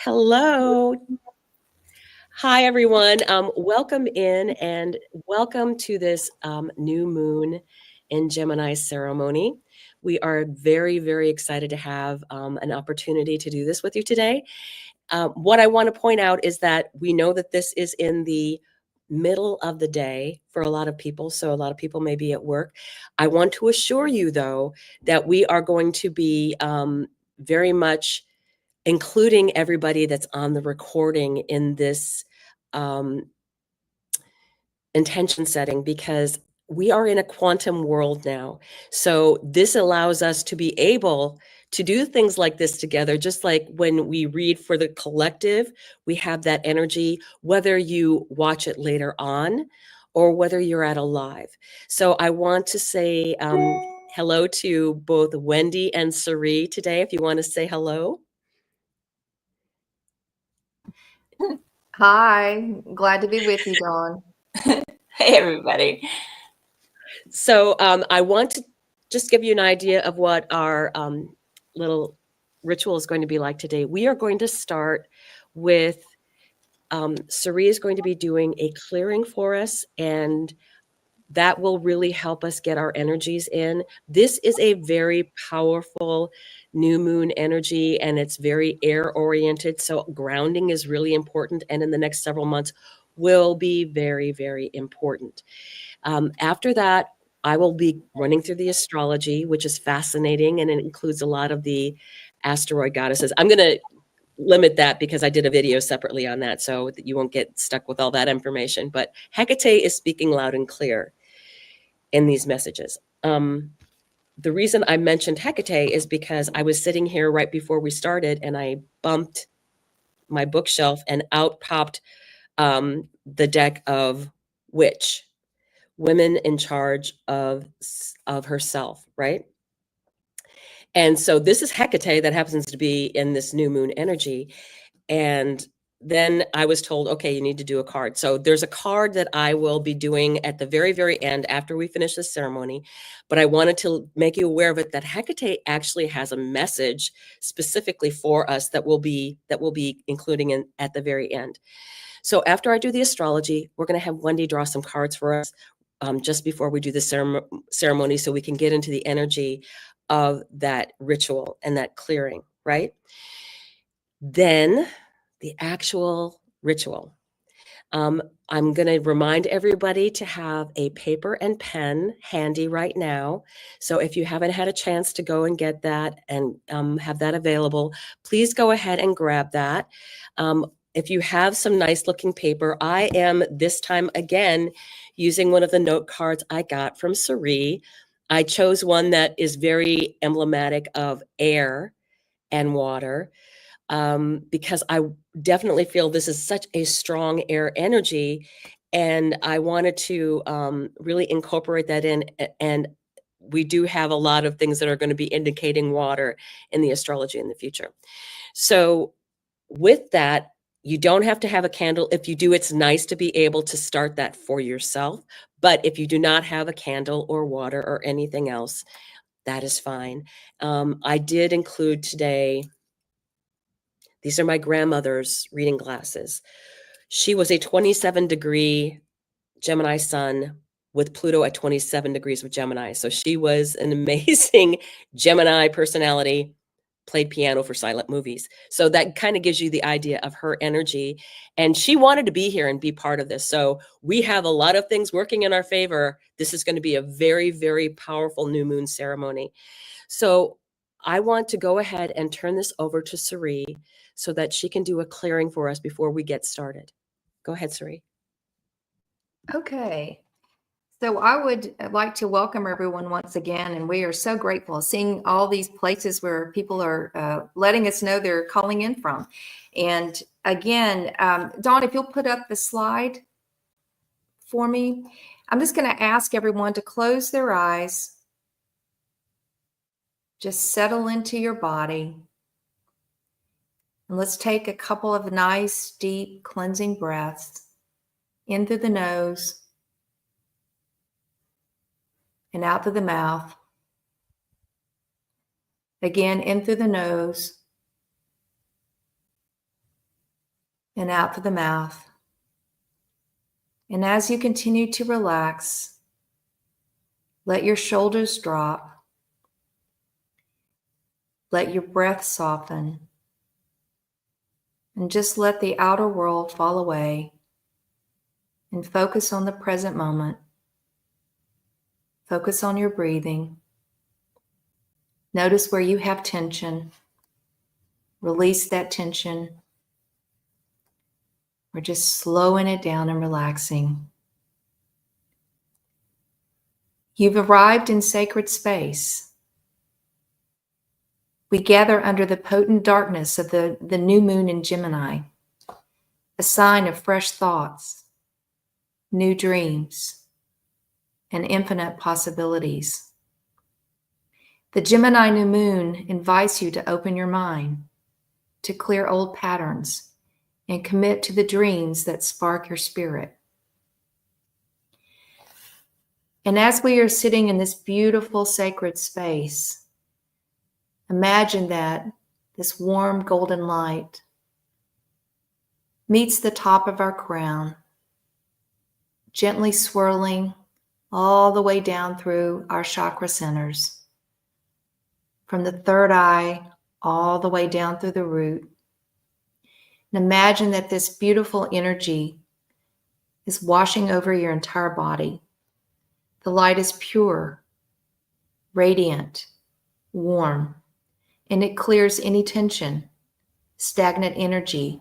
Hello. Hi, everyone. Welcome in and welcome to this new moon in Gemini ceremony. We are very, very excited to have an opportunity to do this with you today. What I want to point out is that we know that this is in the middle of the day for a lot of people, so a lot of people may be at work. I want to assure you, though, that we are going to be very much including everybody that's on the recording in this um, intention setting, because we are in a quantum world now. So this allows us to be able to do things like this together, just like when we read for the collective, we have that energy, whether you watch it later on or whether you're at a live. So I want to say hello to both Wendy and Ceree today, if you want to say hello. Hi, glad to be with you, Dawn. Hey, everybody. So I want to just give you an idea of what our little ritual is going to be like today. We are going to start with Ceree is going to be doing a clearing for us, and that will really help us get our energies in. This is a very powerful new moon energy, and it's very air oriented. So grounding is really important, and in the next several months will be very, very important. After that, I will be running through the astrology, which is fascinating, and it includes a lot of the asteroid goddesses. I'm going to limit that because I did a video separately on that, so that you won't get stuck with all that information. But Hecate is speaking loud and clear in these messages. The reason I mentioned Hecate is because I was sitting here right before we started, and I bumped my bookshelf, and out popped the deck of Witch, women in charge of herself, right? And so this is Hecate that happens to be in this new moon energy. And then I was told, okay, you need to do a card. So there's a card that I will be doing at the very, very end after we finish the ceremony. But I wanted to make you aware of it, that Hecate actually has a message specifically for us that we'll be including in at the very end. So after I do the astrology, we're going to have Wendy draw some cards for us just before we do the ceremony, so we can get into the energy of that ritual and that clearing, right? Then the actual ritual. I'm going to remind everybody to have a paper and pen handy right now. So if you haven't had a chance to go and get that and have that available, please go ahead and grab that. If you have some nice looking paper, I am this time again using one of the note cards I got from Ceree. I chose one that is very emblematic of air and water, because I definitely feel this is such a strong air energy, and I wanted to really incorporate that in. And we do have a lot of things that are going to be indicating water in the astrology in the future. So with that, you don't have to have a candle. If you do, it's nice to be able to start that for yourself. But if you do not have a candle or water or anything else, that is fine. I did include today, these are my grandmother's reading glasses. She was a 27-degree Gemini sun with Pluto at 27 degrees with Gemini. So she was an amazing Gemini personality, played piano for silent movies. So that kind of gives you the idea of her energy. And she wanted to be here and be part of this. So we have a lot of things working in our favor. This is going to be a very, very powerful new moon ceremony. So I want to go ahead and turn this over to Ceree so that she can do a clearing for us before we get started. Go ahead, Ceree. Okay. So I would like to welcome everyone once again, and we are so grateful seeing all these places where people are letting us know they're calling in from. And again, Dawn, if you'll put up the slide for me, I'm just going to ask everyone to close their eyes, just settle into your body, and let's take a couple of nice, deep, cleansing breaths in through the nose and out through the mouth. Again, in through the nose and out through the mouth. And as you continue to relax, let your shoulders drop. Let your breath soften. And just let the outer world fall away and focus on the present moment. Focus on your breathing. Notice where you have tension. Release that tension. Or just slowing it down and relaxing. You've arrived in sacred space. We gather under the potent darkness of the new moon in Gemini, a sign of fresh thoughts, new dreams, and infinite possibilities. The Gemini new moon invites you to open your mind, to clear old patterns, and commit to the dreams that spark your spirit. And as we are sitting in this beautiful sacred space, imagine that this warm golden light meets the top of our crown, gently swirling all the way down through our chakra centers, from the third eye all the way down through the root. And imagine that this beautiful energy is washing over your entire body. The light is pure, radiant, warm, and it clears any tension, stagnant energy,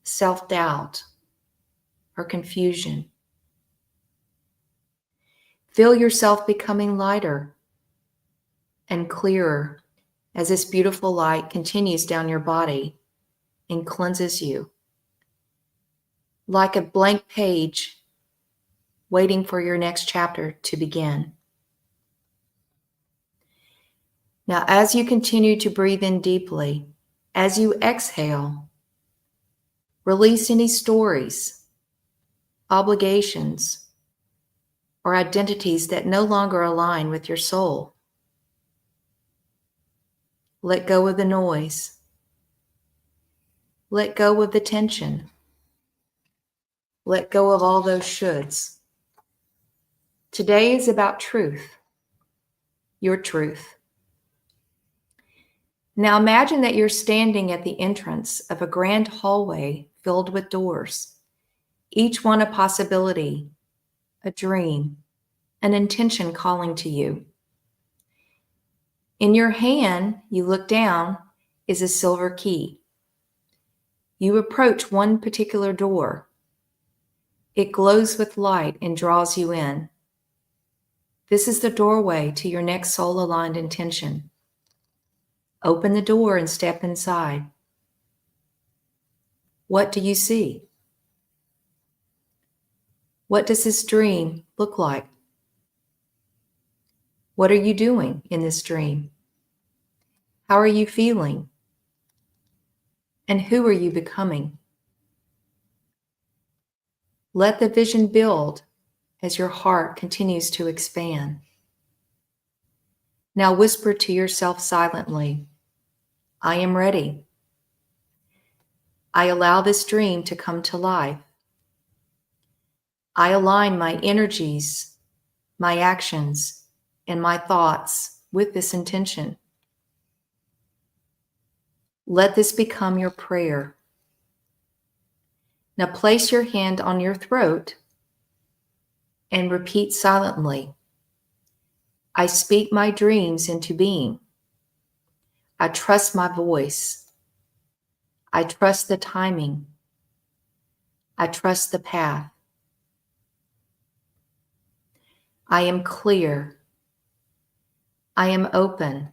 self-doubt, or confusion. Feel yourself becoming lighter and clearer as this beautiful light continues down your body and cleanses you. Like a blank page waiting for your next chapter to begin. Now, as you continue to breathe in deeply, as you exhale, release any stories, obligations, or identities that no longer align with your soul. Let go of the noise. Let go of the tension. Let go of all those shoulds. Today is about truth, your truth. Now imagine that you're standing at the entrance of a grand hallway filled with doors, each one a possibility, a dream, an intention calling to you. In your hand, you look down, is a silver key. You approach one particular door. It glows with light and draws you in. This is the doorway to your next soul-aligned intention. Open the door and step inside. What do you see? What does this dream look like? What are you doing in this dream? How are you feeling? And who are you becoming? Let the vision build as your heart continues to expand. Now whisper to yourself silently, I am ready. I allow this dream to come to life. I align my energies, my actions, and my thoughts with this intention. Let this become your prayer. Now place your hand on your throat and repeat silently, I speak my dreams into being. I trust my voice. I trust the timing. I trust the path. I am clear. I am open.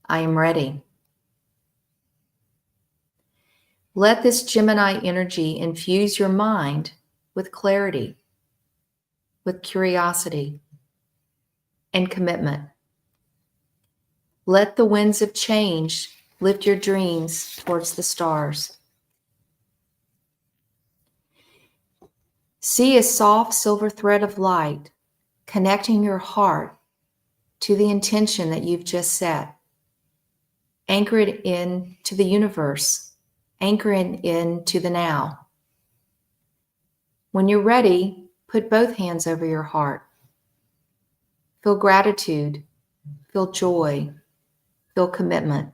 I am ready. Let this Gemini energy infuse your mind with clarity, with curiosity, and commitment. Let the winds of change lift your dreams towards the stars. See a soft silver thread of light connecting your heart to the intention that you've just set. Anchor it in to the universe anchoring into the now. When you're ready, put both hands over your heart. Feel gratitude, feel joy, feel commitment.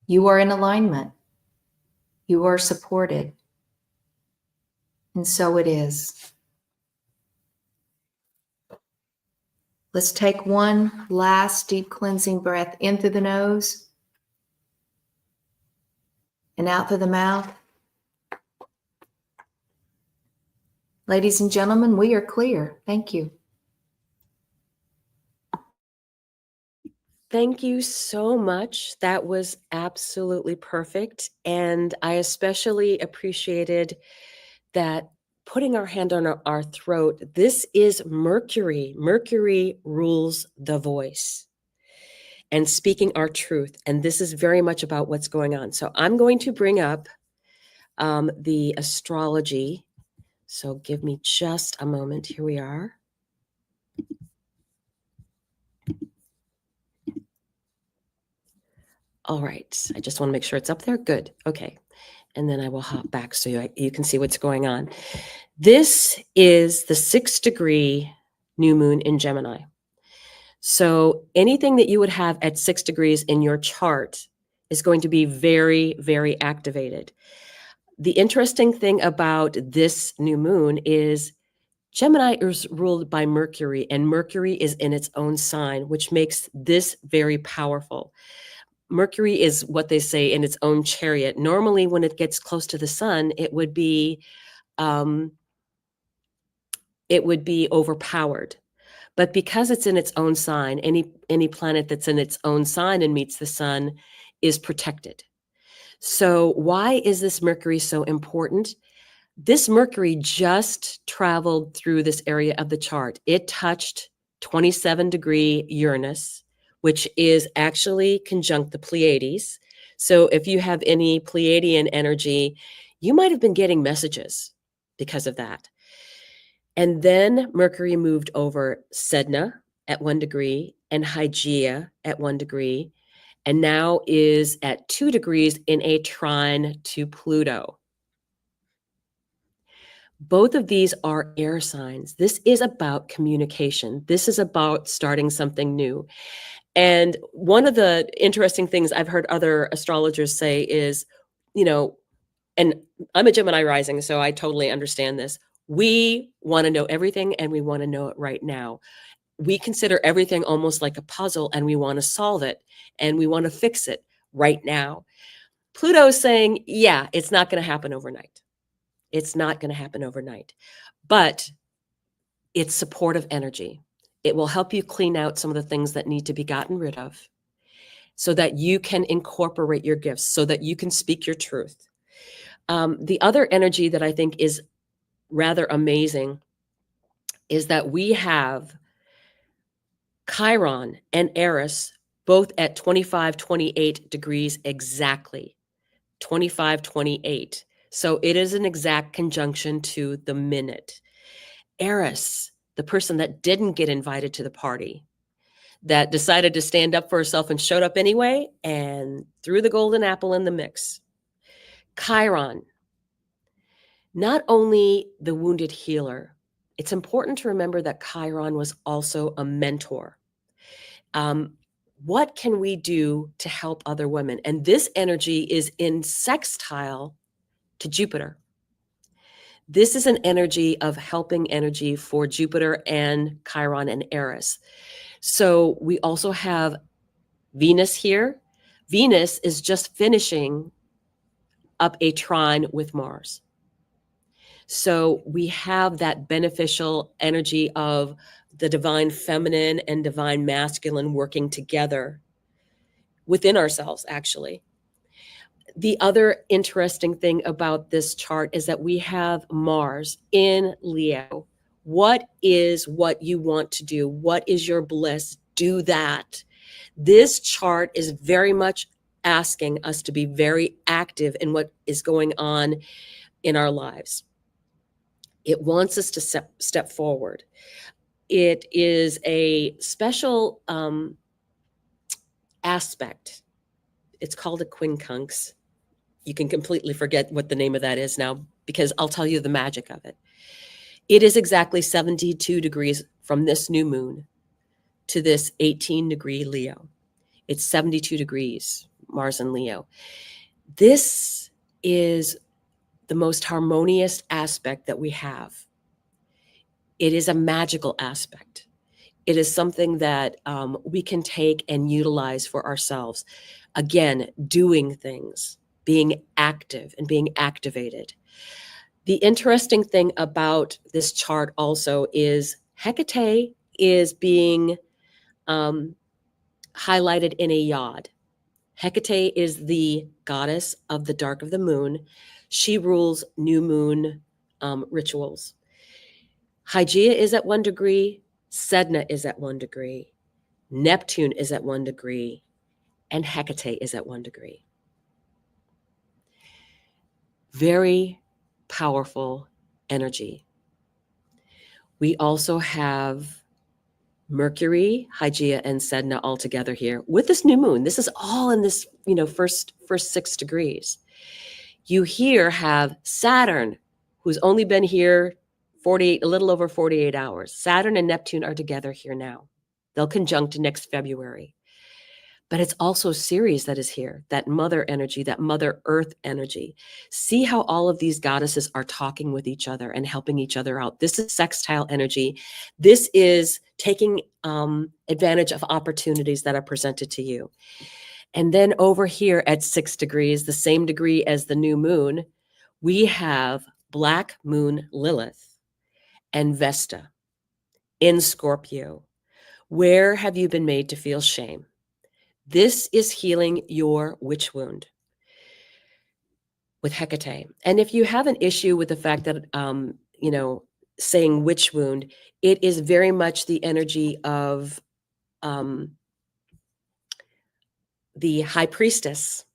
You are in alignment. You are supported. And so it is. Let's take one last deep cleansing breath in through the nose and out through the mouth. Ladies and gentlemen, we are clear. Thank you. Thank you so much. That was absolutely perfect. And I especially appreciated that putting our hand on our throat. This is Mercury. Mercury rules the voice and speaking our truth. And this is very much about what's going on. So I'm going to bring up the astrology. So give me just a moment. Here we are. All right. I just want to make sure it's up there. Good. Okay. And then I will hop back so you can see what's going on. This is the 6th degree new moon in Gemini. So anything that you would have at 6 degrees in your chart is going to be very, very activated. The interesting thing about this new moon is Gemini is ruled by Mercury, and Mercury is in its own sign, which makes this very powerful. Mercury is what they say in its own chariot. Normally, when it gets close to the sun, it would be overpowered. But because it's in its own sign, any planet that's in its own sign and meets the sun is protected. So why is this Mercury so important? This Mercury just traveled through this area of the chart. It touched 27-degree Uranus, which is actually conjunct the Pleiades. So if you have any Pleiadian energy, you might have been getting messages because of that. And then Mercury moved over Sedna at 1 degree and Hygeia at 1 degree, and now is at 2 degrees in a trine to Pluto. Both of these are air signs. This is about communication. This is about starting something new. And one of the interesting things I've heard other astrologers say is, and I'm a Gemini rising, so I totally understand this. We want to know everything and we want to know it right now. We consider everything almost like a puzzle and we want to solve it and we want to fix it right now. Pluto is saying, yeah, it's not going to happen overnight. It's not going to happen overnight, but it's supportive energy. It will help you clean out some of the things that need to be gotten rid of so that you can incorporate your gifts, so that you can speak your truth. The other energy that I think is rather amazing is that we have Chiron and Eris both at 25, 28 degrees exactly. 25, 28. So it is an exact conjunction to the minute. Eris, the person that didn't get invited to the party, that decided to stand up for herself and showed up anyway and threw the golden apple in the mix. Chiron, not only the wounded healer, it's important to remember that Chiron was also a mentor. What can we do to help other women? And this energy is in sextile to Jupiter. This is an energy of helping energy for Jupiter and Chiron and Eris. So we also have Venus here. Venus is just finishing up a trine with Mars. So we have that beneficial energy of the divine feminine and divine masculine working together within ourselves, actually. The other interesting thing about this chart is that we have Mars in Leo. What is what you want to do? What is your bliss? Do that. This chart is very much asking us to be very active in what is going on in our lives. It wants us to step forward. It is a special aspect. It's called a quincunx. you can completely forget what the name of that is now, because I'll tell you the magic of it. It is exactly 72 degrees from this new moon to this 18-degree Leo. It's 72 degrees, Mars and Leo. This is the most harmonious aspect that we have. It is a magical aspect. It is something that we can take and utilize for ourselves. Again, doing things, being active and being activated. The interesting thing about this chart also is Hecate is being highlighted in a yod. Hecate is the goddess of the dark of the moon. She rules new moon rituals. Hygeia is at 1 degree. Sedna is at 1 degree. Neptune is at 1 degree. And Hecate is at 1 degree. Very powerful energy. We also have Mercury, Hygeia, and Sedna all together here with this new moon. This is all in this, first 6 degrees. You here have Saturn, who's only been here a little over 48 hours. Saturn and Neptune are together here now. They'll conjunct next February. But it's also Ceres that is here, that mother energy, that mother earth energy. See how all of these goddesses are talking with each other and helping each other out. This is sextile energy. This is taking advantage of opportunities that are presented to you. And then over here at 6 degrees, the same degree as the new moon, we have Black Moon Lilith and Vesta in Scorpio. Where have you been made to feel shame? This is healing your witch wound with Hecate. And if you have an issue with the fact that, saying witch wound, it is very much the energy of the high priestess,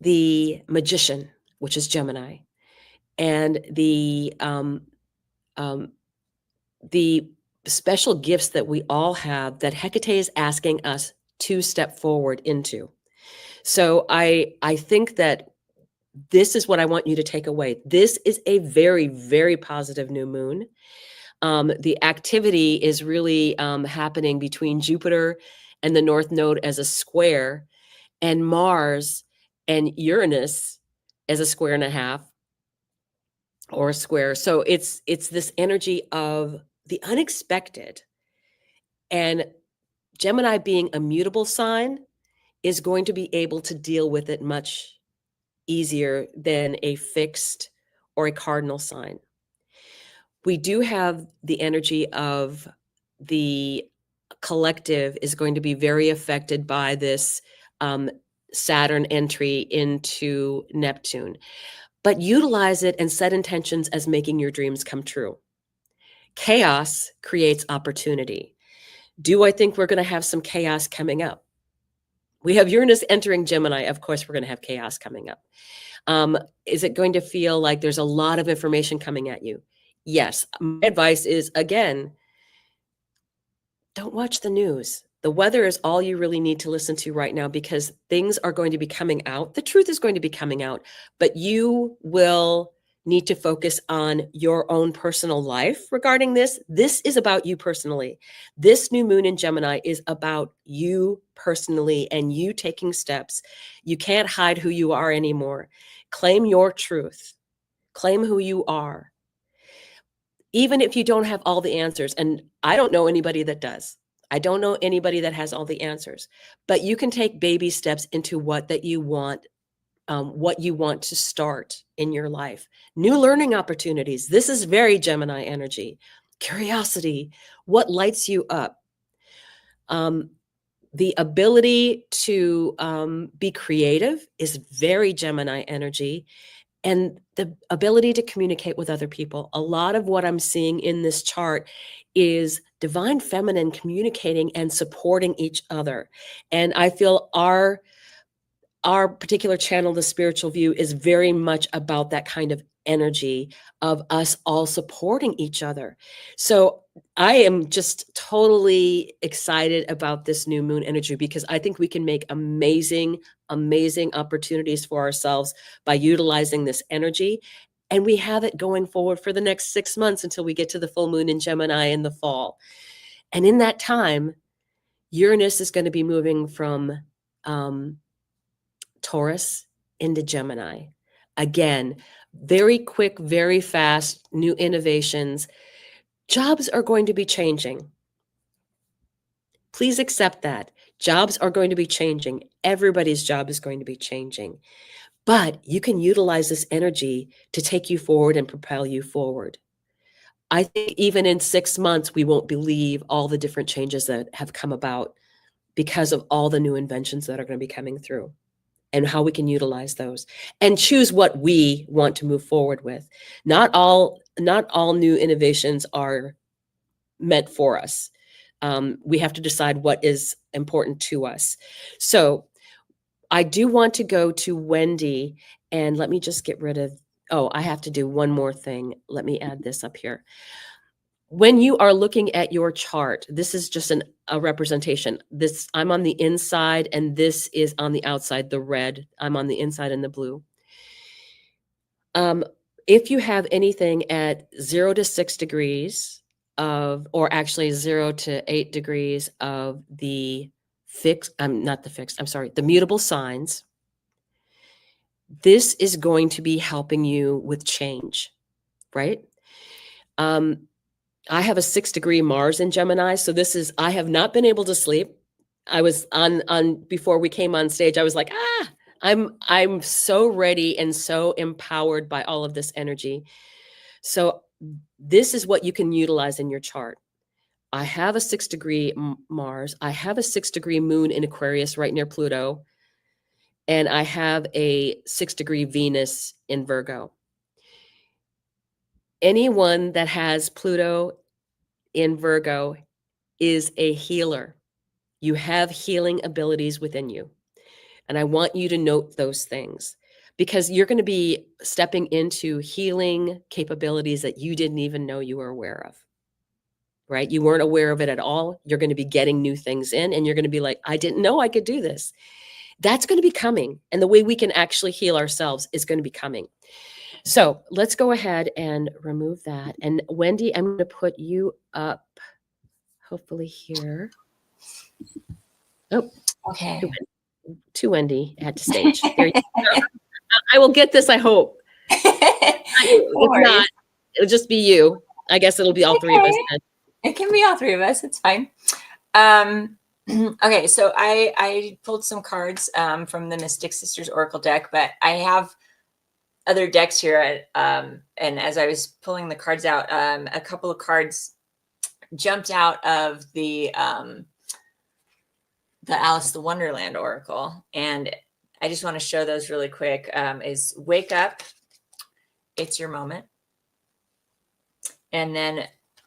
the magician, which is Gemini, and the special gifts that we all have that Hecate is asking us to step forward into. So I think that this is what I want you to take away. This is a very, very positive new moon. The activity is really happening between Jupiter and the North Node as a square, and Mars and Uranus as a square and a half or a square. So it's this energy of the unexpected. And Gemini, being a mutable sign, is going to be able to deal with it much easier than a fixed or a cardinal sign. We do have the energy of the collective is going to be very affected by this Saturn entry into Neptune, but utilize it and set intentions as making your dreams come true. Chaos creates opportunity. Do I think we're going to have some chaos coming up? We have Uranus entering Gemini. Of course, we're going to have chaos coming up. Is it going to feel like there's a lot of information coming at you? Yes. My advice is, again, don't watch the news. The weather is all you really need to listen to right now, because things are going to be coming out. The truth is going to be coming out, but you will need to focus on your own personal life regarding this. This is about you personally. This new moon in Gemini is about you personally and you taking steps. You can't hide who you are anymore. Claim your truth. Claim who you are. Even if you don't have all the answers, and I don't know anybody that does. I don't know anybody that has all the answers, but you can take baby steps into what you want to start in your life. New learning opportunities. This is very Gemini energy. Curiosity. What lights you up? The ability to be creative is very Gemini energy. And the ability to communicate with other people. A lot of what I'm seeing in this chart is divine feminine communicating and supporting each other. And I feel our particular channel, the spiritual view, is very much about that kind of energy of us all supporting each other. So I am just totally excited about this new moon energy because I think we can make amazing, amazing opportunities for ourselves by utilizing this energy. And we have it going forward for the next 6 months until we get to the full moon in Gemini in the fall. And in that time, Uranus is going to be moving from Taurus into Gemini. Again, very quick, very fast, new innovations. Jobs are going to be changing. Please accept that. Jobs are going to be changing. Everybody's job is going to be changing. But you can utilize this energy to take you forward and propel you forward. I think even in 6 months, we won't believe all the different changes that have come about because of all the new inventions that are going to be coming through and how we can utilize those and choose what we want to move forward with. Not all new innovations are meant for us. We have to decide what is important to us. So I do want to go to Wendi, and let me just get rid of, oh, I have to do one more thing. Let me add this up here. When you are looking at your chart, this is just a representation. This, I'm on the inside and this is on the outside, the red. I'm on the inside and the blue. If you have anything at 0 to 6 degrees of, or actually 0 to 8 degrees of the fixed, not the fixed, I'm sorry, the mutable signs, this is going to be helping you with change, right? I have a 6-degree Mars in Gemini. So this is, I have not been able to sleep. I was on before we came on stage, I was like, I'm so ready and so empowered by all of this energy. So this is what you can utilize in your chart. I have a 6-degree Mars. I have a 6-degree moon in Aquarius right near Pluto. And I have a 6-degree Venus in Virgo. Anyone that has Pluto in Virgo is a healer. You have healing abilities within you. And I want you to note those things because you're going to be stepping into healing capabilities that you didn't even know you were aware of, right? You weren't aware of it at all. You're going to be getting new things in and you're going to be like, I didn't know I could do this. That's going to be coming. And the way we can actually heal ourselves is going to be coming. So let's go ahead and remove that. And Wendi, I'm going to put you up, hopefully here. Oh, Okay. to Wendi at the stage. There you go. I will get this, I hope. If not, it'll just be you. I guess it'll be all three of us then. It can be all three of us. It's fine. Okay, so I pulled some cards from the Mystic Sisters Oracle deck, but I have other decks here. And as I was pulling the cards out, a couple of cards jumped out of the Alice the Wonderland Oracle. And I just want to show those really quick. Is wake up, it's your moment. And then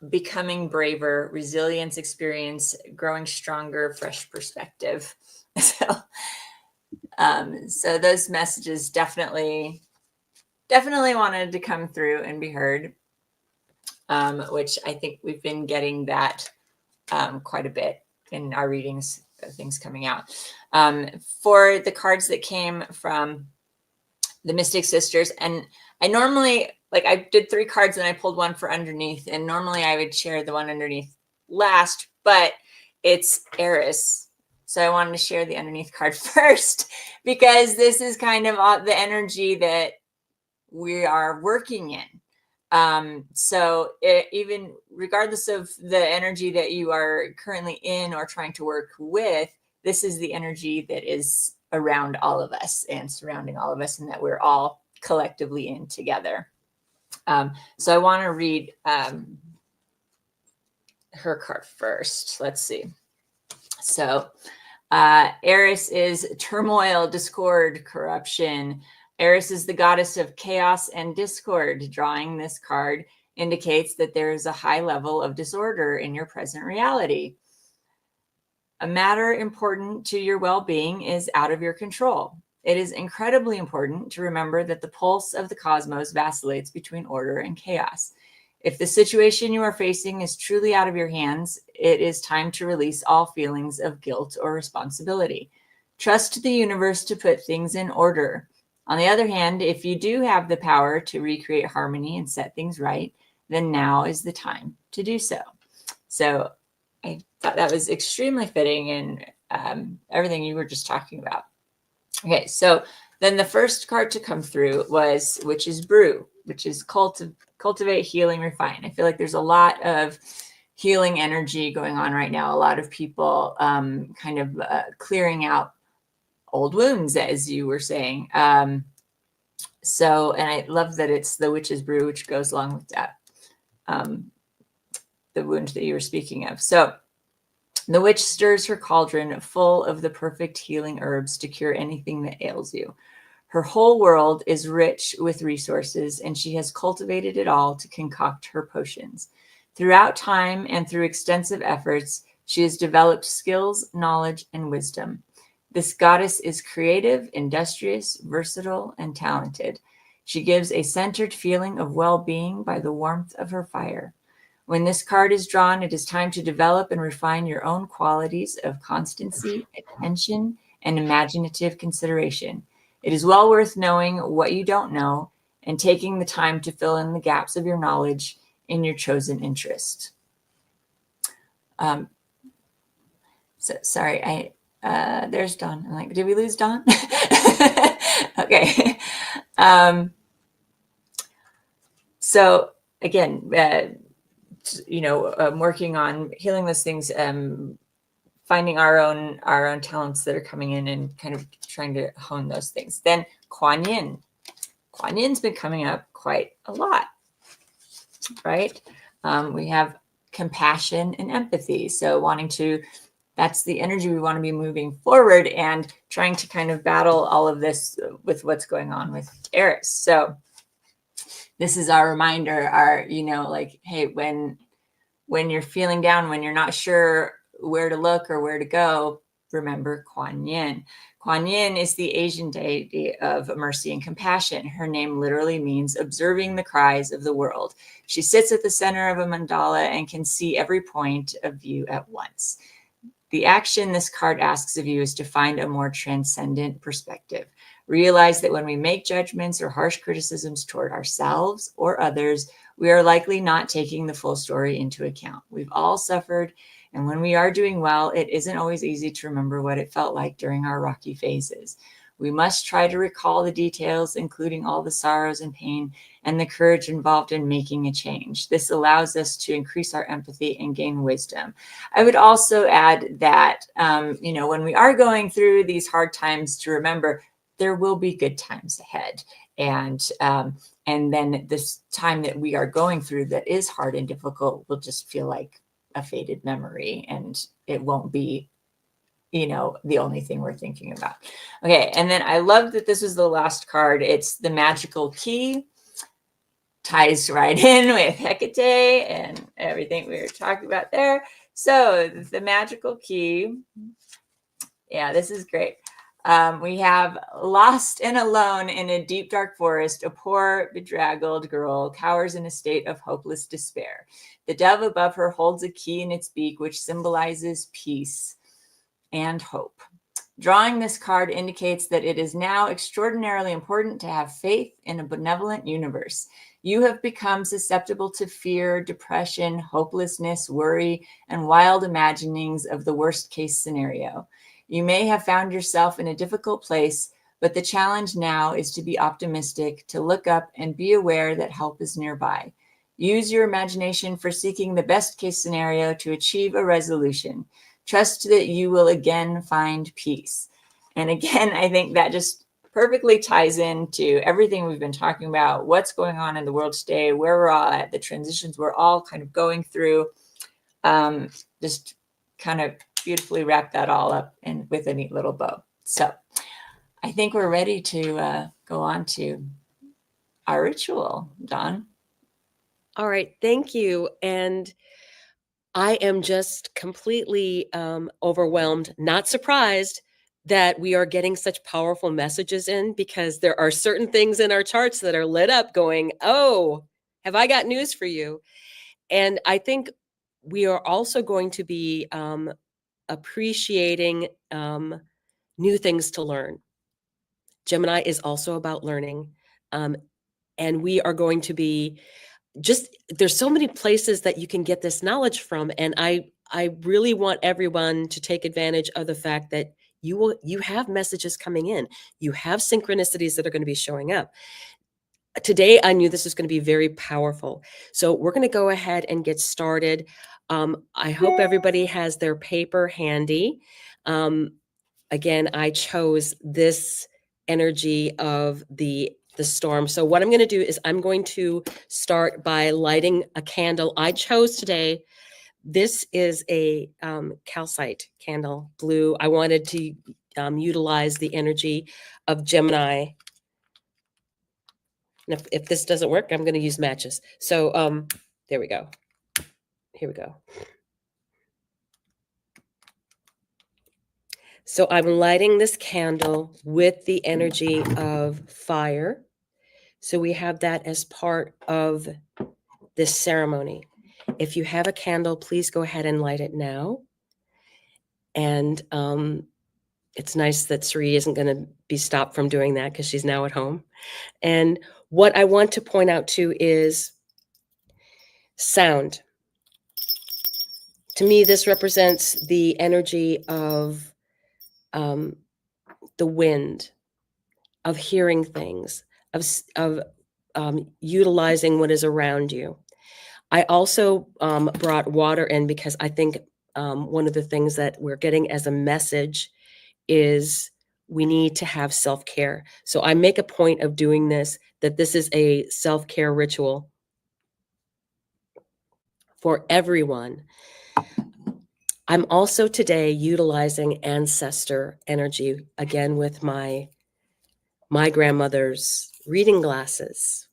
becoming braver, resilience, experience, growing stronger, fresh perspective. So those messages definitely wanted to come through and be heard, which I think we've been getting that quite a bit in our readings, things coming out. For the cards that came from the Mystic Sisters, and I normally, like, I did 3 cards and I pulled one for underneath, and normally I would share the one underneath last, but it's Eris. So I wanted to share the underneath card first because this is kind of the energy that we are working in. So even regardless of the energy that you are currently in or trying to work with, this is the energy that is around all of us and surrounding all of us, and that we're all collectively in together. So I want to read her card first. Let's see. So Eris is turmoil, discord, corruption. Eris is the goddess of chaos and discord. Drawing this card indicates that there is a high level of disorder in your present reality. A matter important to your well-being is out of your control. It is incredibly important to remember that the pulse of the cosmos vacillates between order and chaos. If the situation you are facing is truly out of your hands, it is time to release all feelings of guilt or responsibility. Trust the universe to put things in order. On the other hand, if you do have the power to recreate harmony and set things right, then now is the time to do so. So I thought that was extremely fitting in everything you were just talking about. Okay, so then the first card to come through was Witch's Brew, which is cultivate, healing, refine. I feel like there's a lot of healing energy going on right now. A lot of people kind of clearing out old wounds, as you were saying. So, and I love that it's the Witch's Brew, which goes along with that, the wound that you were speaking of. So the witch stirs her cauldron full of the perfect healing herbs to cure anything that ails you. Her whole world is rich with resources, and she has cultivated it all to concoct her potions. Throughout time and through extensive efforts, she has developed skills, knowledge, and wisdom. This goddess is creative, industrious, versatile, and talented. She gives a centered feeling of well-being by the warmth of her fire. When this card is drawn, it is time to develop and refine your own qualities of constancy, attention, and imaginative consideration. It is well worth knowing what you don't know and taking the time to fill in the gaps of your knowledge in your chosen interest. Sorry, there's Dawn. I'm like, did we lose Dawn? Okay. So again, working on healing those things, finding our own talents that are coming in and kind of trying to hone those things. Then Kuan Yin. Kuan Yin's been coming up quite a lot, right? We have compassion and empathy. So that's the energy we want to be moving forward and trying to kind of battle all of this with what's going on with Eris. So this is our reminder, hey, when you're feeling down, when you're not sure where to look or where to go, remember Kuan Yin. Kuan Yin is the Asian deity of mercy and compassion. Her name literally means observing the cries of the world. She sits at the center of a mandala and can see every point of view at once. The action this card asks of you is to find a more transcendent perspective. Realize that when we make judgments or harsh criticisms toward ourselves or others, we are likely not taking the full story into account. We've all suffered, and when we are doing well, it isn't always easy to remember what it felt like during our rocky phases. We must try to recall the details, including all the sorrows and pain and the courage involved in making a change. This allows us to increase our empathy and gain wisdom. I would also add that, when we are going through these hard times, to remember there will be good times ahead. And then this time that we are going through that is hard and difficult will just feel like a faded memory, and it won't be, the only thing we're thinking about. Okay, and then I love that this was the last card. It's the magical key. Ties right in with Hecate and everything we were talking about there. So the magical key, yeah, this is great. We have lost and alone in a deep, dark forest, a poor, bedraggled girl cowers in a state of hopeless despair. The dove above her holds a key in its beak, which symbolizes peace and hope. Drawing this card indicates that it is now extraordinarily important to have faith in a benevolent universe. You have become susceptible to fear, depression, hopelessness, worry, and wild imaginings of the worst case scenario. You may have found yourself in a difficult place, but the challenge now is to be optimistic, to look up and be aware that help is nearby. Use your imagination for seeking the best case scenario to achieve a resolution. Trust that you will again find peace. And again, I think that just perfectly ties into everything we've been talking about, what's going on in the world today, where we're all at, the transitions we're all kind of going through. Just kind of beautifully wrap that all up and with a neat little bow. So I think we're ready to go on to our ritual, Dawn. All right, thank you. And I am just completely overwhelmed, not surprised, that we are getting such powerful messages in, because there are certain things in our charts that are lit up going, oh, have I got news for you? And I think we are also going to be appreciating new things to learn. Gemini is also about learning. And we are going to be there's so many places that you can get this knowledge from. And I really want everyone to take advantage of the fact that you have messages coming in. You have synchronicities that are going to be showing up. Today, I knew this was going to be very powerful. So we're going to go ahead and get started. I hope everybody has their paper handy. Again, I chose this energy of the storm. So what I'm going to do is I'm going to start by lighting a candle. I chose today, this is a calcite candle, blue. I wanted to utilize the energy of Gemini. And if this doesn't work, I'm going to use matches. So there we go. Here we go. So I'm lighting this candle with the energy of fire. So we have that as part of this ceremony. If you have a candle, please go ahead and light it now. And it's nice that Ceree isn't going to be stopped from doing that because she's now at home. And what I want to point out too is sound. To me, this represents the energy of the wind, of hearing things, of utilizing what is around you. I also brought water in because I think one of the things that we're getting as a message is we need to have self-care. So I make a point of doing this, that this is a self-care ritual for everyone. I'm also today utilizing ancestor energy, again with my grandmother's reading glasses.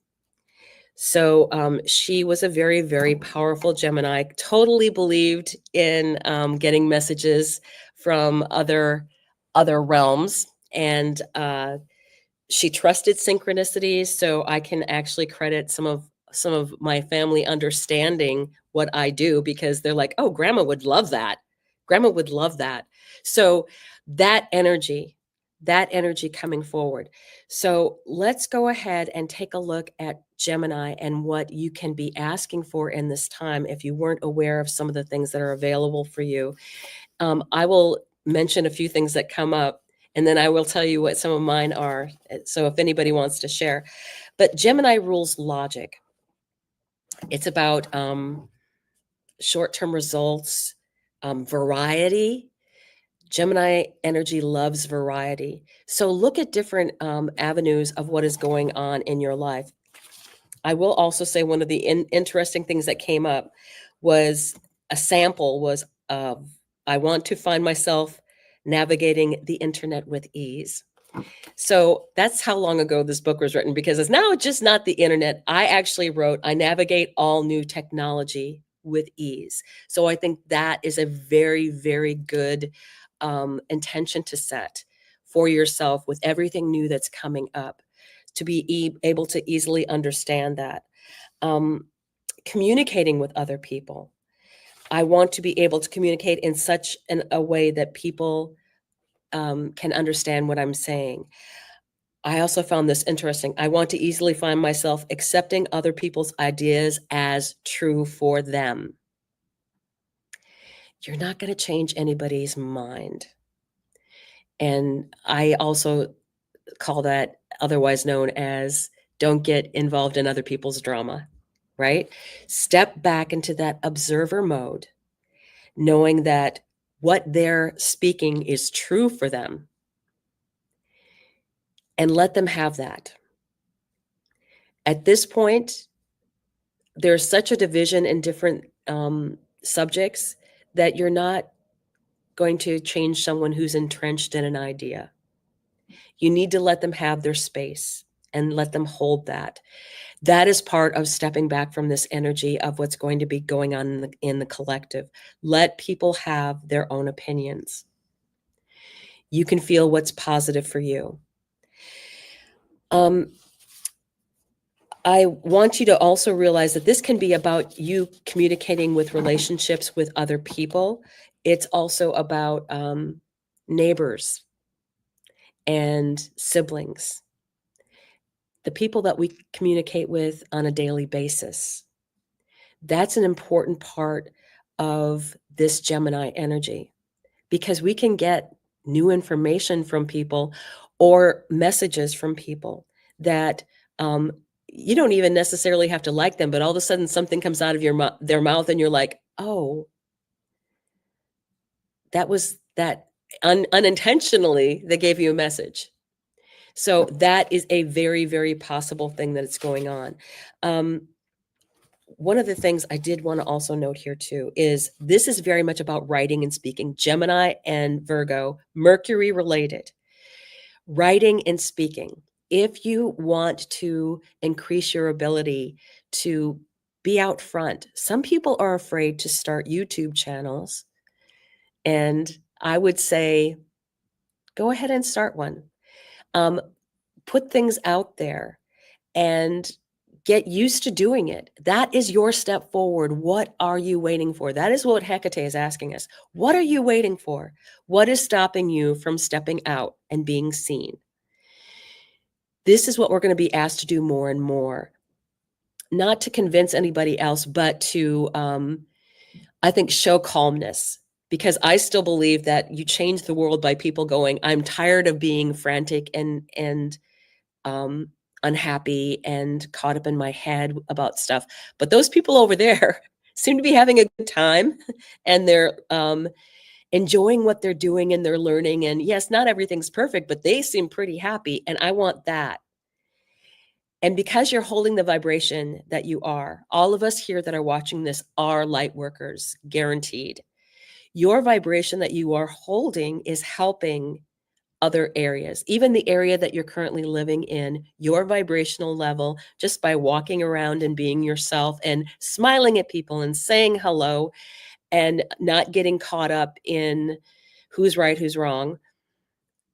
So she was a very, very powerful Gemini, totally believed in getting messages from other realms. And she trusted synchronicities. So I can actually credit some of my family understanding what I do, because they're like, oh, grandma would love that. Grandma would love that. So that energy coming forward. So let's go ahead and take a look at Gemini and what you can be asking for in this time if you weren't aware of some of the things that are available for you. I will mention a few things that come up, and then I will tell you what some of mine are. So if anybody wants to share. But Gemini rules logic. It's about short-term results, variety. Gemini energy loves variety. So look at different avenues of what is going on in your life. I will also say one of the interesting things that came up was a sample was I want to find myself navigating the internet with ease. So that's how long ago this book was written, because it's now just not the internet. I actually wrote, I navigate all new technology with ease. So I think that is a very, very good intention to set for yourself with everything new that's coming up, to be able to easily understand that. Communicating with other people. I want to be able to communicate in such a way that people can understand what I'm saying. I also found this interesting. I want to easily find myself accepting other people's ideas as true for them. You're not going to change anybody's mind. And I also call that otherwise known as don't get involved in other people's drama, right? Step back into that observer mode, knowing that what they're speaking is true for them, and let them have that. At this point, there's such a division in different subjects that you're not going to change someone who's entrenched in an idea. You need to let them have their space and let them hold that. That is part of stepping back from this energy of what's going to be going on in the collective. Let people have their own opinions. You can feel what's positive for you. I want you to also realize that this can be about you communicating with relationships with other people. It's also about neighbors and siblings, the people that we communicate with on a daily basis. That's an important part of this Gemini energy, because we can get new information from people or messages from people that you don't even necessarily have to like them, but all of a sudden something comes out of their mouth and you're like, oh, that was that unintentionally they gave you a message. So that is a very, very possible thing that it's going on. One of the things I did want to also note here too is this is very much about writing and speaking. Gemini and Virgo, Mercury related. Writing and speaking. If you want to increase your ability to be out front, some people are afraid to start YouTube channels. And I would say, go ahead and start one. Put things out there and get used to doing it. That is your step forward. What are you waiting for? That is what Hecate is asking us. What are you waiting for? What is stopping you from stepping out and being seen? This is what we're going to be asked to do more and more. Not to convince anybody else, but to, I think, show calmness. Because I still believe that you change the world by people going, I'm tired of being frantic and unhappy and caught up in my head about stuff. But those people over there seem to be having a good time, and they're enjoying what they're doing, and they're learning. And yes, not everything's perfect, but they seem pretty happy. And I want that. And because you're holding the vibration that you are, all of us here that are watching this are light workers, guaranteed. Your vibration that you are holding is helping other areas, even the area that you're currently living in. Your vibrational level, just by walking around and being yourself and smiling at people and saying hello and not getting caught up in who's right, who's wrong,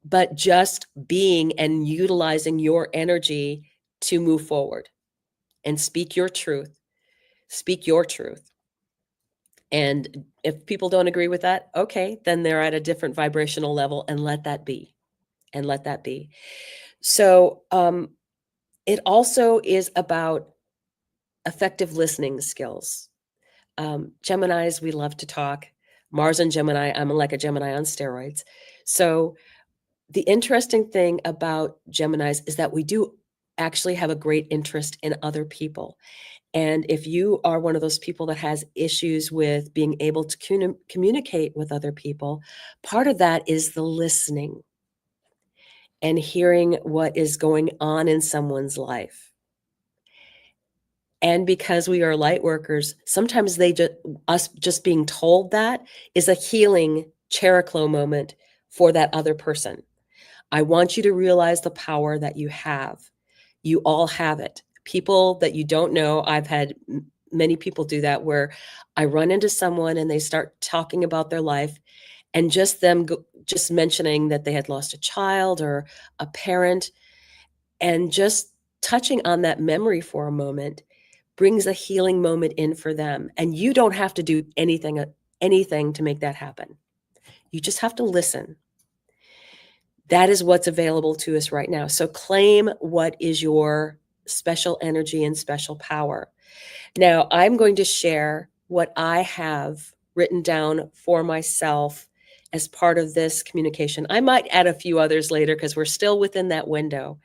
but just being and utilizing your energy to move forward and speak your truth. Speak your truth. And if people don't agree with that, okay, then they're at a different vibrational level, and let that be. And let that be. So it also is about effective listening skills. Geminis, we love to talk. Mars and Gemini, I'm like a Gemini on steroids. So the interesting thing about Geminis is that we do actually have a great interest in other people. And if you are one of those people that has issues with being able to communicate with other people, part of that is the listening and hearing what is going on in someone's life. And because we are light workers, sometimes us just being told that is a healing Cheroklo moment for that other person. I want you to realize the power that you have. You all have it. People that you don't know, I've had many people do that, where I run into someone and they start talking about their life, and just them just mentioning that they had lost a child or a parent, and just touching on that memory for a moment brings a healing moment in for them. And you don't have to do anything to make that happen. You just have to listen. That is what's available to us right now. So claim what is your special energy and special power. Now, I'm going to share what I have written down for myself as part of this communication. I might add a few others later because we're still within that window.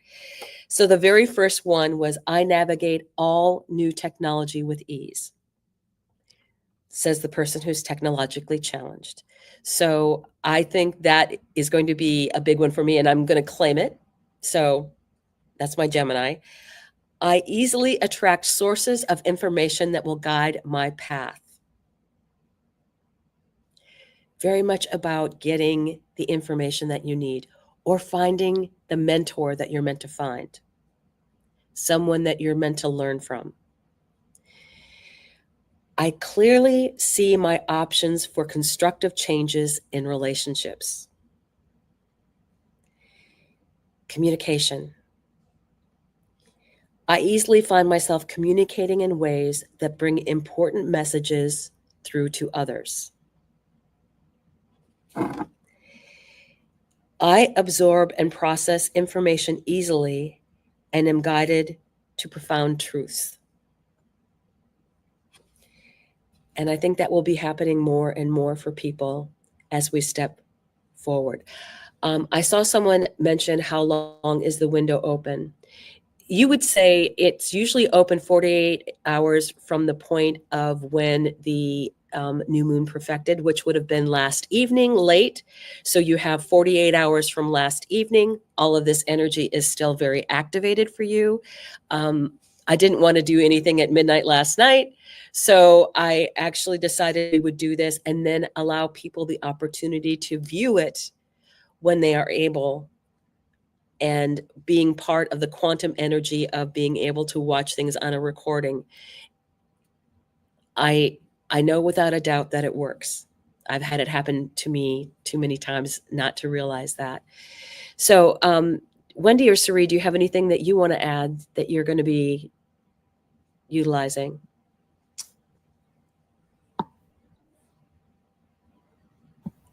So the very first one was, I navigate all new technology with ease, says the person who's technologically challenged. So I think that is going to be a big one for me, and I'm going to claim it. So that's my Gemini. I easily attract sources of information that will guide my path. Very much about getting the information that you need, or finding the mentor that you're meant to find, someone that you're meant to learn from. I clearly see my options for constructive changes in relationships. Communication. I easily find myself communicating in ways that bring important messages through to others. I absorb and process information easily and am guided to profound truths. And I think that will be happening more and more for people as we step forward. I saw someone mention how long is the window open. You would say it's usually open 48 hours from the point of when the new moon perfected, which would have been last evening late. So you have 48 hours from last evening. All of this energy is still very activated for you. I didn't want to do anything at midnight last night. So I actually decided we would do this and then allow people the opportunity to view it when they are able, and being part of the quantum energy of being able to watch things on a recording. I know without a doubt that it works. I've had it happen to me too many times not to realize that. So, Wendi or Ceree, do you have anything that you want to add that you're going to be utilizing?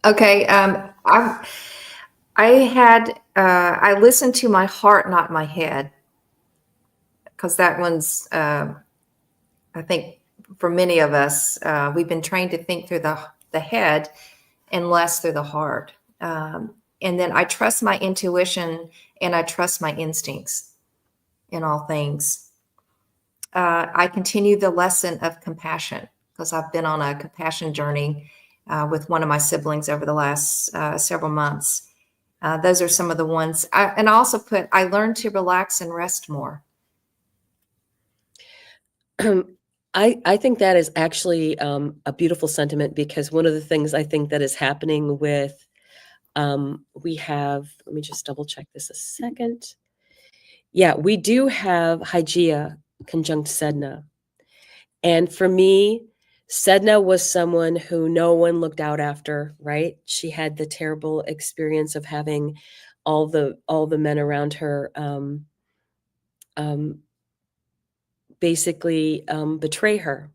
Okay. I listened to my heart, not my head, because that one's, I think for many of us, we've been trained to think through the head and less through the heart. And then I trust my intuition and I trust my instincts in all things. I continue the lesson of compassion because I've been on a compassion journey with one of my siblings over the last several months. Those are some of the ones. And I also I learned to relax and rest more. I think that is actually a beautiful sentiment, because one of the things I think that is happening with, we have, let me just double check this a second. Yeah, we do have Hygeia conjunct Sedna. And for me, Sedna was someone who no one looked out after, right? She had the terrible experience of having all the men around her basically betray her.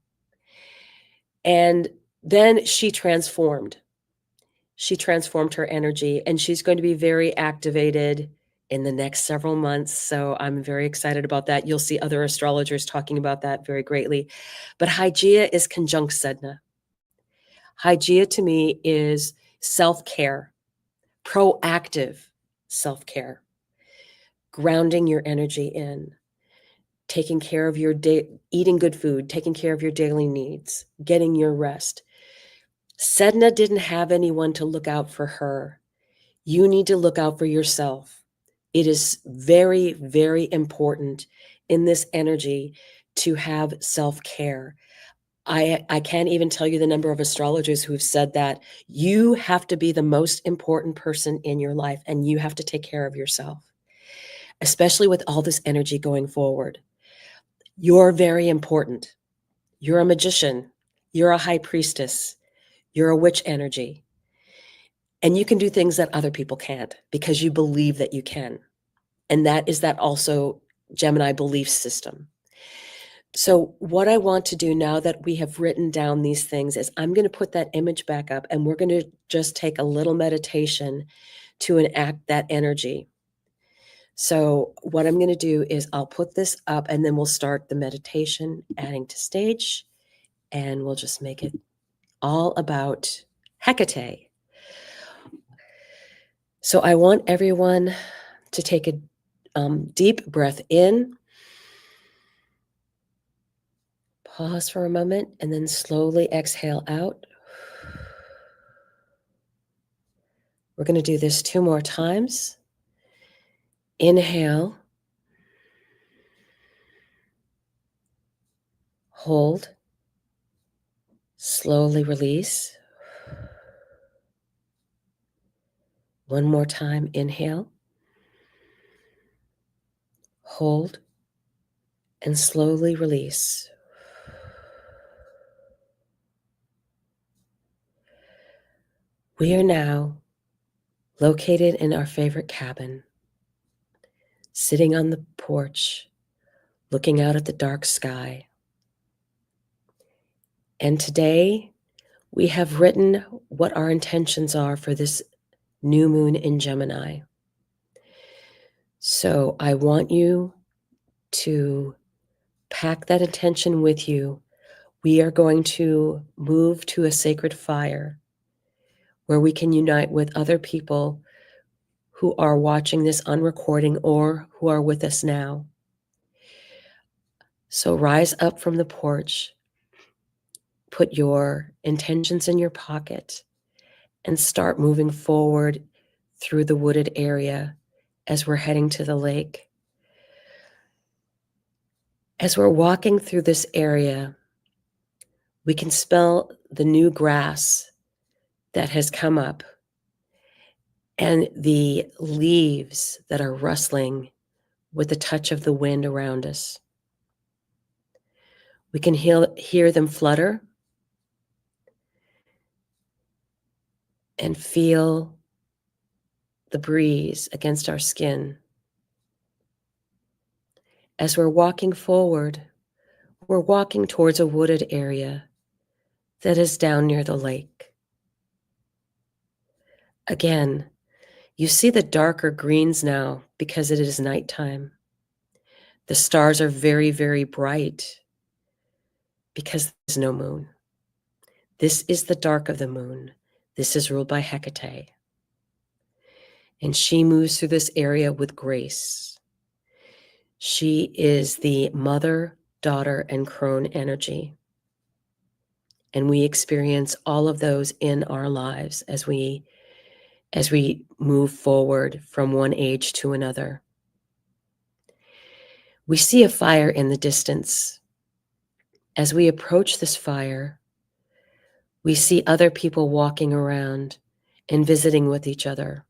And then she transformed. She transformed her energy, and she's going to be very activated in the next several months. So I'm very excited about that. You'll see other astrologers talking about that very greatly. But Hygeia is conjunct Sedna. Hygeia to me is self-care, proactive self-care, grounding your energy in, taking care of your day, eating good food, taking care of your daily needs, getting your rest. Sedna didn't have anyone to look out for her. You need to look out for yourself. It is very, very important in this energy to have self-care. I can't even tell you the number of astrologers who have said that you have to be the most important person in your life and you have to take care of yourself, especially with all this energy going forward. You're very important. You're a magician. You're a high priestess. You're a witch energy. And you can do things that other people can't because you believe that you can. And that is that also Gemini belief system. So what I want to do now that we have written down these things is I'm going to put that image back up, and we're going to just take a little meditation to enact that energy. So what I'm going to do is I'll put this up, and then we'll start the meditation, adding to stage, and we'll just make it all about Hecate. So I want everyone to take a deep breath in. Pause for a moment and then slowly exhale out. We're going to do this 2 more times. Inhale. Hold. Slowly release. One more time. Inhale. Hold. And slowly release. We are now located in our favorite cabin. sitting on the porch, looking out at the dark sky. And today, we have written what our intentions are for this new moon in Gemini. So I want you to pack that intention with you. We are going to move to a sacred fire where we can unite with other people who are watching this on recording or who are with us now. So rise up from the porch, put your intentions in your pocket, and start moving forward through the wooded area as we're heading to the lake. As we're walking through this area, we can smell the new grass that has come up and the leaves that are rustling with the touch of the wind around us. We can hear them flutter and feel the breeze against our skin. As we're walking forward, we're walking towards a wooded area that is down near the lake. Again, you see the darker greens now because it is nighttime. The stars are very, very bright because there's no moon. This is the dark of the moon. This is ruled by Hecate. And she moves through this area with grace. She is the mother, daughter, and crone energy. And we experience all of those in our lives as we move forward from one age to another. We see a fire in the distance. As we approach this fire, we see other people walking around and visiting with each other.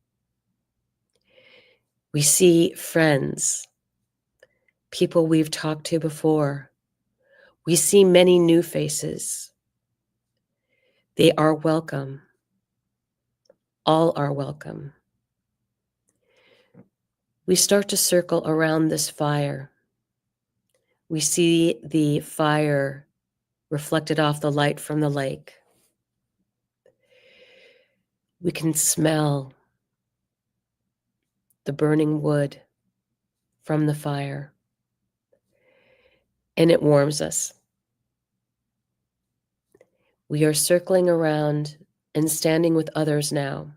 We see friends, people we've talked to before. We see many new faces. They are welcome. All are welcome. We start to circle around this fire. We see the fire reflected off the light from the lake. We can smell the burning wood from the fire, and it warms us. We are circling around and standing with others now,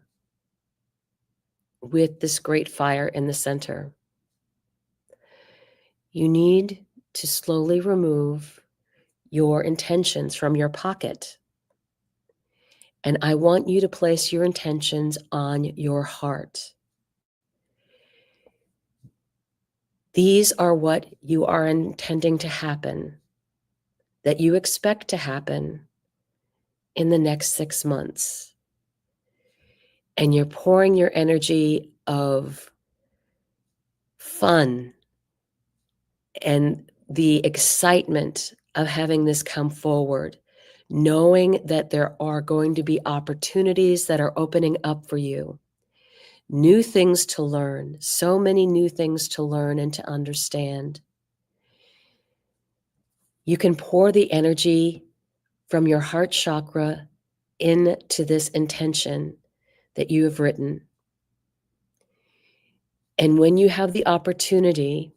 with this great fire in the center. You need to slowly remove your intentions from your pocket. And I want you to place your intentions on your heart. These are what you are intending to happen, that you expect to happen in the next 6 months. And you're pouring your energy of fun and the excitement of having this come forward, knowing that there are going to be opportunities that are opening up for you, new things to learn, so many new things to learn and to understand. You can pour the energy from your heart chakra into this intention that you have written. And when you have the opportunity,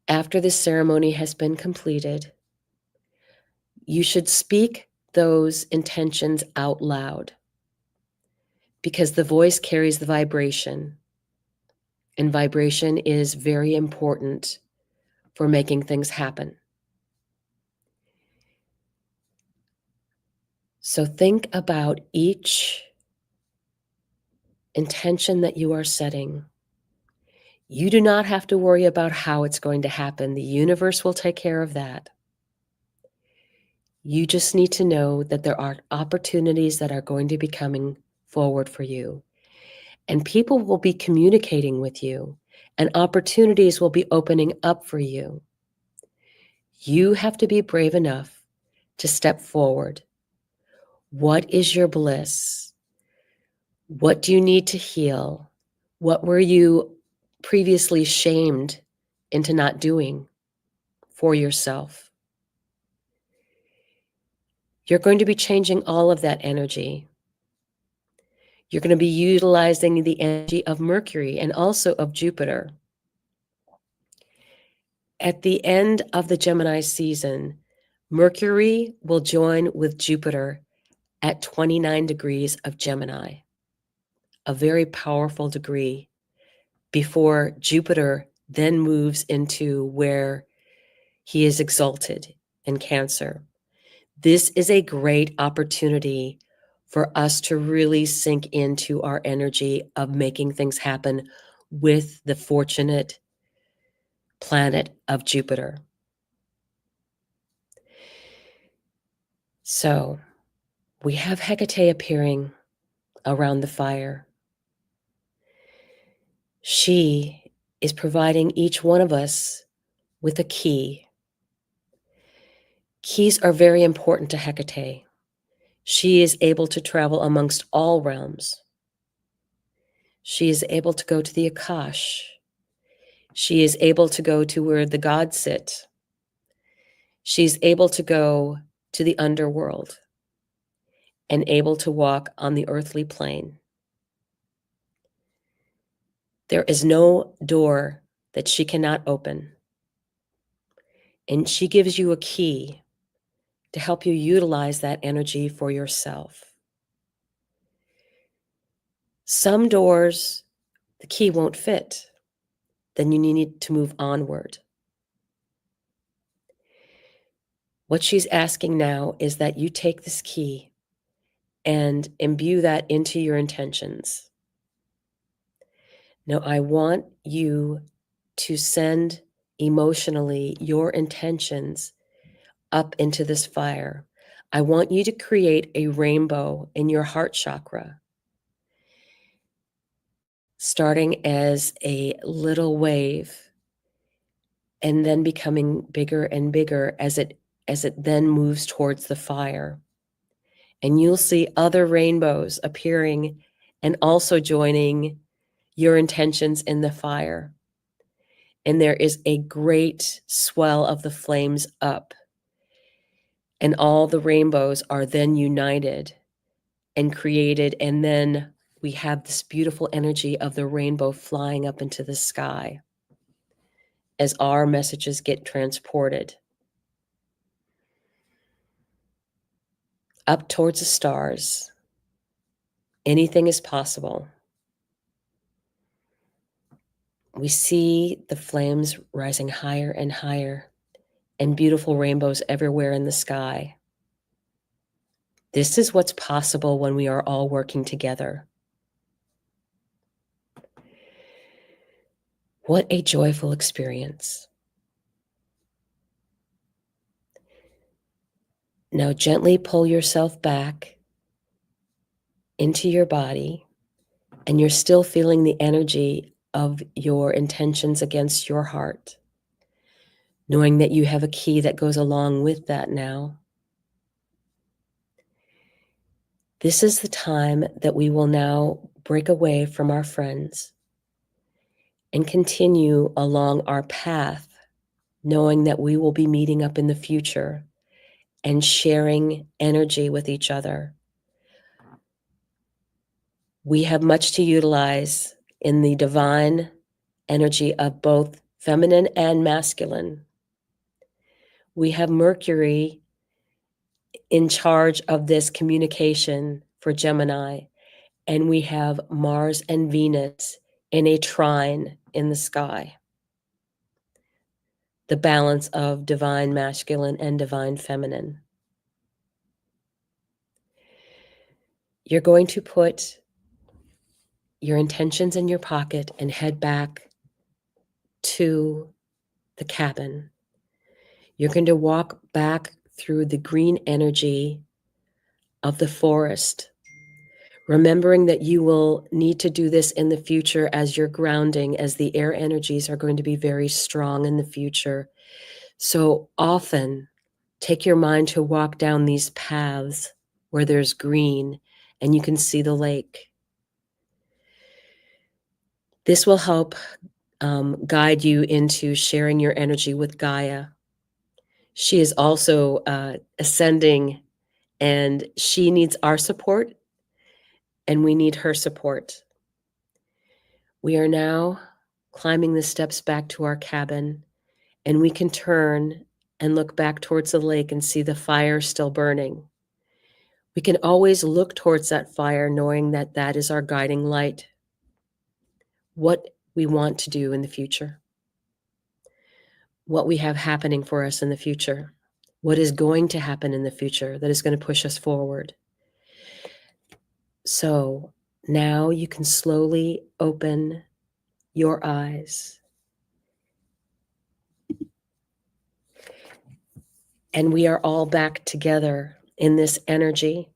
after this ceremony has been completed, you should speak those intentions out loud because the voice carries the vibration, and vibration is very important for making things happen. So think about each intention that you are setting. You do not have to worry about how it's going to happen. The universe will take care of that. You just need to know that there are opportunities that are going to be coming forward for you. And people will be communicating with you, and opportunities will be opening up for you. You have to be brave enough to step forward. What is your bliss? What do you need to heal? What were you previously shamed into not doing for yourself. You're going to be changing all of that energy. You're going to be utilizing the energy of Mercury and also of Jupiter. At the end of the Gemini season, Mercury will join with Jupiter at 29 degrees of Gemini, a very powerful degree, before Jupiter then moves into where he is exalted in Cancer. This is a great opportunity for us to really sink into our energy of making things happen with the fortunate planet of Jupiter. So we have Hecate appearing around the fire. She is providing each one of us with a key. Keys are very important to Hecate. She is able to travel amongst all realms. She is able to go to the Akash. She is able to go to where the gods sit. She's able to go to the underworld and able to walk on the earthly plane. There is no door that she cannot open. And she gives you a key to help you utilize that energy for yourself. Some doors, the key won't fit. Then you need to move onward. What she's asking now is that you take this key and imbue that into your intentions. Now, I want you to send emotionally your intentions up into this fire. I want you to create a rainbow in your heart chakra, starting as a little wave and then becoming bigger and bigger as it then moves towards the fire. And you'll see other rainbows appearing and also joining your intentions in the fire. And there is a great swell of the flames up. And all the rainbows are then united and created. And then we have this beautiful energy of the rainbow flying up into the sky as our messages get transported up towards the stars. Anything is possible. We see the flames rising higher and higher and beautiful rainbows everywhere in the sky. This is what's possible when we are all working together. What a joyful experience. Now gently pull yourself back into your body, and you're still feeling the energy of your intentions against your heart, knowing that you have a key that goes along with that now. This is the time that we will now break away from our friends and continue along our path, knowing that we will be meeting up in the future and sharing energy with each other. We have much to utilize in the divine energy of both feminine and masculine. We have Mercury in charge of this communication for Gemini, and we have Mars and Venus in a trine in the sky. The balance of divine masculine and divine feminine. You're going to put your intentions in your pocket and head back to the cabin. You're going to walk back through the green energy of the forest, remembering that you will need to do this in the future as you're grounding, as the air energies are going to be very strong in the future. So often take your mind to walk down these paths where there's green and you can see the lake. This will help guide you into sharing your energy with Gaia. She is also ascending, and she needs our support, and we need her support. We are now climbing the steps back to our cabin, and we can turn and look back towards the lake and see the fire still burning. We can always look towards that fire knowing that that is our guiding light, what we want to do in the future, what we have happening for us in the future, what is going to happen in the future that is going to push us forward. So now you can slowly open your eyes. And we are all back together in this energy.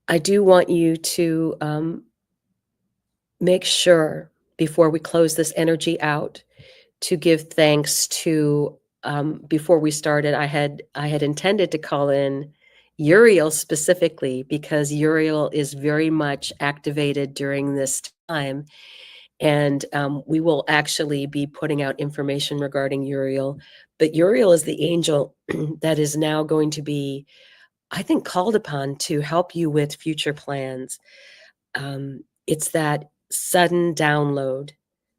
I do want you to make sure before we close this energy out to give thanks to, before we started, I had intended to call in Uriel specifically because Uriel is very much activated during this time. And we will actually be putting out information regarding Uriel. But Uriel is the angel that is now going to be, I think, called upon to help you with future plans. It's that sudden download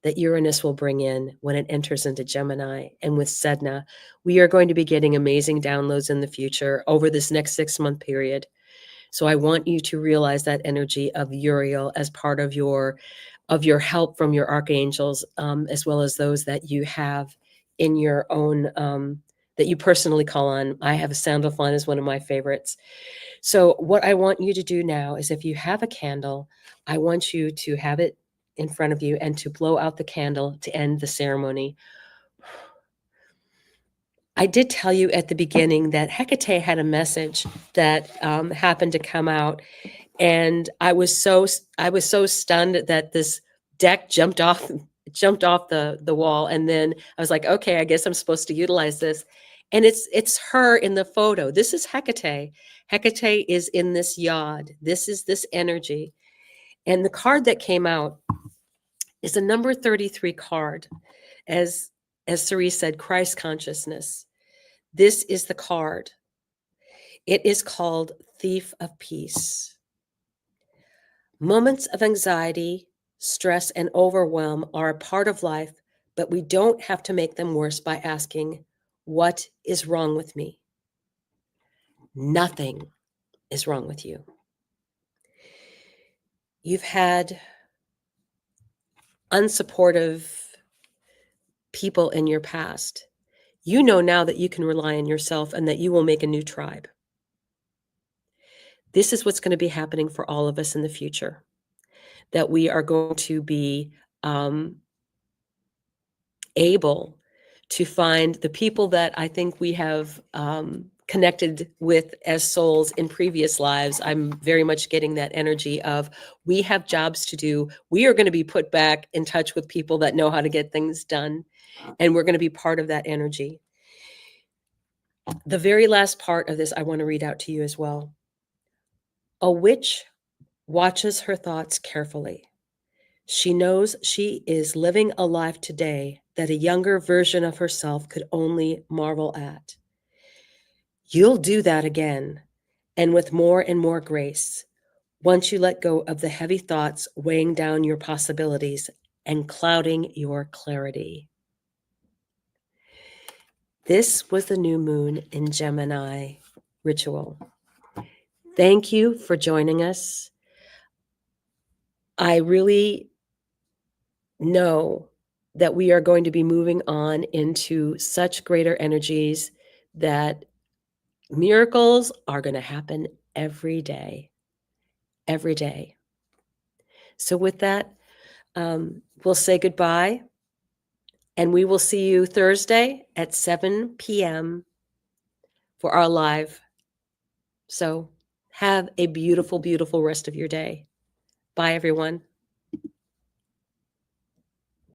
that Uranus will bring in when it enters into Gemini. And with Sedna, we are going to be getting amazing downloads in the future over this next 6-month period. So I want you to realize that energy of Uriel as part of your help from your archangels, as well as those that you have in your own, that you personally call on. I have a Sandalphon as one of my favorites. So what I want you to do now is if you have a candle, I want you to have it in front of you and to blow out the candle to end the ceremony. I did tell you at the beginning that Hecate had a message that happened to come out, and I was so stunned that this deck jumped off the wall, and then I was like, okay, I guess I'm supposed to utilize this. And it's her in the photo. This is Hecate. Hecate is in this yod. This is this energy. And the card that came out is a number 33 card. As Ceree said, Christ consciousness. This is the card. It is called Thief of Peace. Moments of anxiety, stress, and overwhelm are a part of life, but we don't have to make them worse by asking, what is wrong with me? Nothing is wrong with you. You've had unsupportive people in your past. You know now that you can rely on yourself and that you will make a new tribe. This is what's going to be happening for all of us in the future, that we are going to be able to find the people that I think we have connected with as souls in previous lives. I'm very much getting that energy of we have jobs to do. We are going to be put back in touch with people that know how to get things done. And we're going to be part of that energy. The very last part of this, I want to read out to you as well. A witch watches her thoughts carefully. She knows she is living a life today that a younger version of herself could only marvel at. You'll do that again, and with more and more grace, once you let go of the heavy thoughts weighing down your possibilities and clouding your clarity. This was the new moon in Gemini ritual. Thank you for joining us. I really know that we are going to be moving on into such greater energies that miracles are going to happen every day, every day. So with that, we'll say goodbye, and we will see you Thursday at 7 p.m. for our live. So have a beautiful, beautiful rest of your day. Bye, everyone.